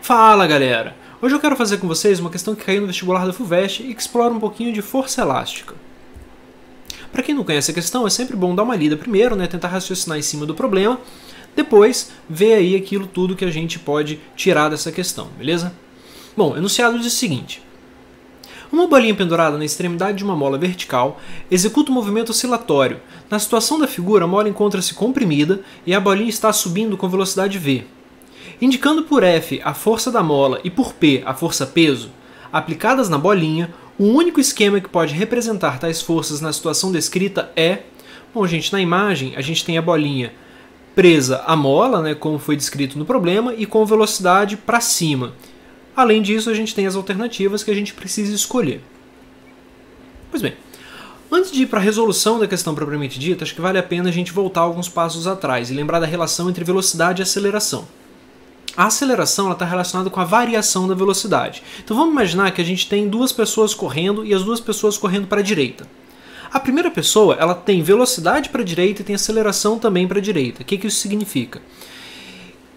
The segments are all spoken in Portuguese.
Fala galera! Hoje eu quero fazer com vocês uma questão que caiu no vestibular da FUVEST e que explora um pouquinho de força elástica. Para quem não conhece a questão, é sempre bom dar uma lida primeiro, tentar raciocinar em cima do problema, depois ver aí aquilo tudo que a gente pode tirar dessa questão, beleza? Bom, o enunciado diz o seguinte: uma bolinha pendurada na extremidade de uma mola vertical executa um movimento oscilatório. Na situação da figura, a mola encontra-se comprimida e a bolinha está subindo com velocidade v. Indicando por F a força da mola e por P a força-peso, aplicadas na bolinha, o único esquema que pode representar tais forças na situação descrita é... Bom, gente, na imagem a gente tem a bolinha presa à mola, como foi descrito no problema, e com velocidade para cima. Além disso, a gente tem as alternativas que a gente precisa escolher. Pois bem, antes de ir para a resolução da questão propriamente dita, acho que vale a pena a gente voltar alguns passos atrás e lembrar da relação entre velocidade e aceleração. A aceleração está relacionada com a variação da velocidade. Então vamos imaginar que a gente tem duas pessoas correndo e as duas pessoas correndo para a direita. A primeira pessoa ela tem velocidade para a direita e tem aceleração também para a direita. O que isso significa?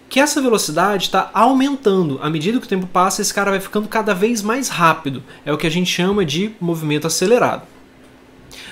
Que essa velocidade está aumentando. À medida que o tempo passa, esse cara vai ficando cada vez mais rápido. É o que a gente chama de movimento acelerado.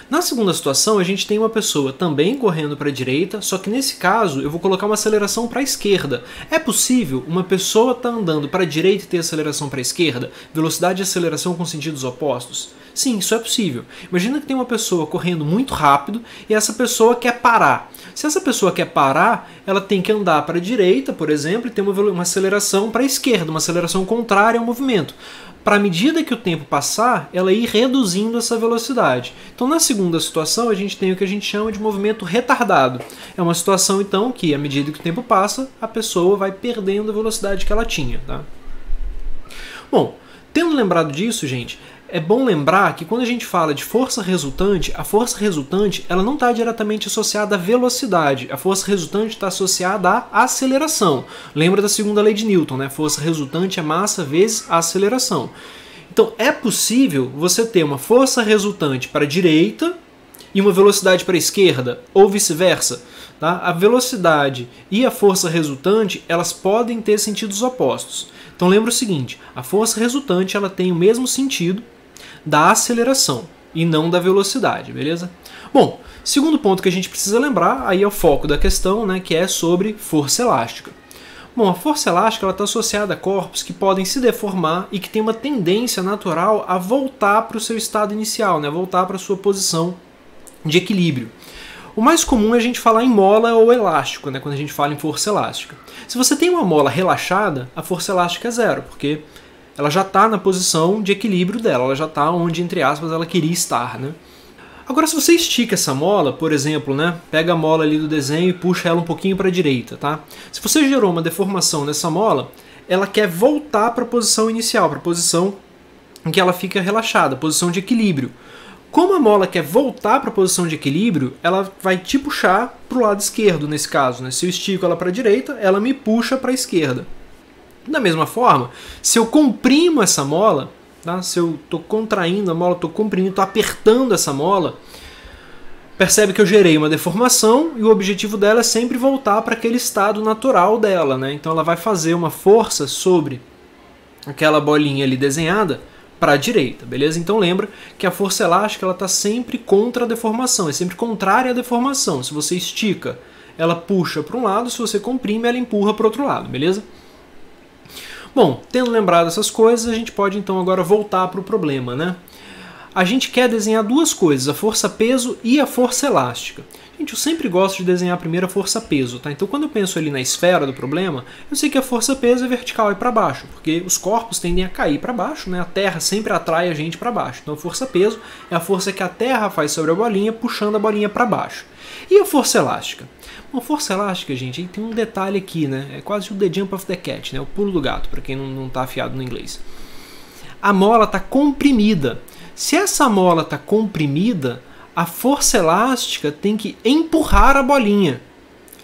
Na segunda situação, a gente tem uma pessoa também correndo para a direita, só que nesse caso eu vou colocar uma aceleração para a esquerda. É possível uma pessoa estar andando para a direita e ter aceleração para a esquerda? Velocidade e aceleração com sentidos opostos? Sim, isso é possível. Imagina que tem uma pessoa correndo muito rápido e essa pessoa quer parar. Se essa pessoa quer parar, ela tem que andar para a direita, por exemplo, e ter uma aceleração para a esquerda, uma aceleração contrária ao movimento. Para a medida que o tempo passar, ela ir reduzindo essa velocidade. Então, na segunda situação, a gente tem o que a gente chama de movimento retardado. É uma situação, então, que, à medida que o tempo passa, a pessoa vai perdendo a velocidade que ela tinha. Tá? Bom, tendo lembrado disso, gente, é bom lembrar que quando a gente fala de força resultante, a força resultante ela não está diretamente associada à velocidade. A força resultante está associada à aceleração. Lembra da segunda lei de Newton, Força resultante é massa vezes a aceleração. Então é possível você ter uma força resultante para a direita e uma velocidade para a esquerda, ou vice-versa. Tá? A velocidade e a força resultante elas podem ter sentidos opostos. Então lembra o seguinte, a força resultante ela tem o mesmo sentido da aceleração e não da velocidade, beleza? Bom, segundo ponto que a gente precisa lembrar, aí é o foco da questão, que é sobre força elástica. Bom, a força elástica está associada a corpos que podem se deformar e que têm uma tendência natural a voltar para o seu estado inicial, voltar para a sua posição de equilíbrio. O mais comum é a gente falar em mola ou elástico, quando a gente fala em força elástica. Se você tem uma mola relaxada, a força elástica é zero, porque ela já está na posição de equilíbrio dela, ela já está onde, entre aspas, ela queria estar. Agora, se você estica essa mola, por exemplo, pega a mola ali do desenho e puxa ela um pouquinho para a direita. Tá? Se você gerou uma deformação nessa mola, ela quer voltar para a posição inicial, para a posição em que ela fica relaxada, posição de equilíbrio. Como a mola quer voltar para a posição de equilíbrio, ela vai te puxar para o lado esquerdo, nesse caso. Se eu estico ela para a direita, ela me puxa para a esquerda. Da mesma forma, se eu comprimo essa mola, se eu estou contraindo a mola, estou comprimindo, estou apertando essa mola, percebe que eu gerei uma deformação e o objetivo dela é sempre voltar para aquele estado natural dela. Então ela vai fazer uma força sobre aquela bolinha ali desenhada para a direita, beleza? Então lembra que a força elástica está sempre contra a deformação, é sempre contrária à deformação. Se você estica, ela puxa para um lado, se você comprime, ela empurra para o outro lado, beleza? Bom, tendo lembrado essas coisas, a gente pode então agora voltar para o problema. A gente quer desenhar duas coisas, a força-peso e a força elástica. Gente, eu sempre gosto de desenhar primeiro a força-peso, tá? Então quando eu penso ali na esfera do problema, eu sei que a força-peso é vertical e para baixo, porque os corpos tendem a cair para baixo, A Terra sempre atrai a gente para baixo. Então a força-peso é a força que a Terra faz sobre a bolinha, puxando a bolinha para baixo. E a força elástica? Bom, força elástica, gente, tem um detalhe aqui, É quase o the jump of the cat, o pulo do gato, para quem não está afiado no inglês. A mola está comprimida. Se essa mola está comprimida, a força elástica tem que empurrar a bolinha.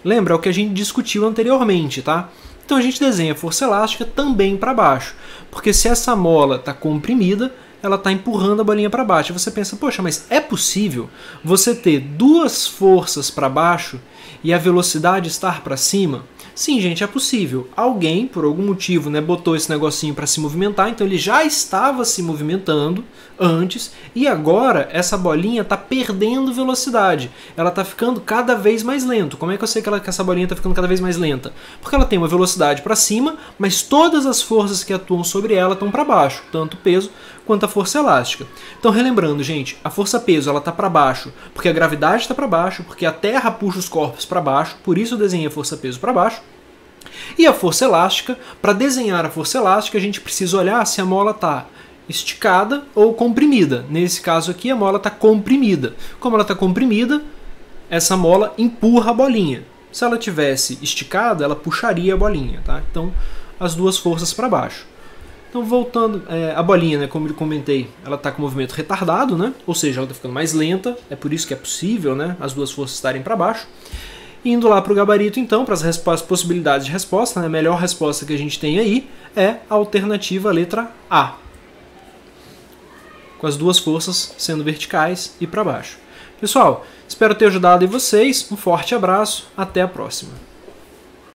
Lembra? É o que a gente discutiu anteriormente, tá? Então a gente desenha a força elástica também para baixo, porque se essa mola está comprimida, ela está empurrando a bolinha para baixo. E você pensa, poxa, mas é possível você ter duas forças para baixo e a velocidade estar para cima? Sim, gente, é possível. Alguém, por algum motivo, né, botou esse negocinho para se movimentar, então ele já estava se movimentando antes e agora essa bolinha está perdendo velocidade. Ela está ficando cada vez mais lento. Como é que eu sei que essa bolinha está ficando cada vez mais lenta? Porque ela tem uma velocidade para cima, mas todas as forças que atuam sobre ela estão para baixo, tanto o peso quanto a força elástica. Então, relembrando, gente, a força-peso ela está para baixo porque a gravidade está para baixo, porque a Terra puxa os corpos para baixo, por isso eu desenhei a força-peso para baixo. E a força elástica, para desenhar a força elástica, a gente precisa olhar se a mola está esticada ou comprimida. Nesse caso aqui, a mola está comprimida. Como ela está comprimida, essa mola empurra a bolinha. Se ela tivesse esticada, ela puxaria a bolinha. Tá? Então, as duas forças para baixo. Então, voltando, a bolinha, né, como eu comentei, ela está com movimento retardado, né? Ou seja, ela está ficando mais lenta, é por isso que é possível, né, as duas forças estarem para baixo. Indo lá para o gabarito, então, para as possibilidades de resposta, né, a melhor resposta que a gente tem aí é a alternativa letra A, com as duas forças sendo verticais e para baixo. Pessoal, espero ter ajudado vocês, um forte abraço, até a próxima.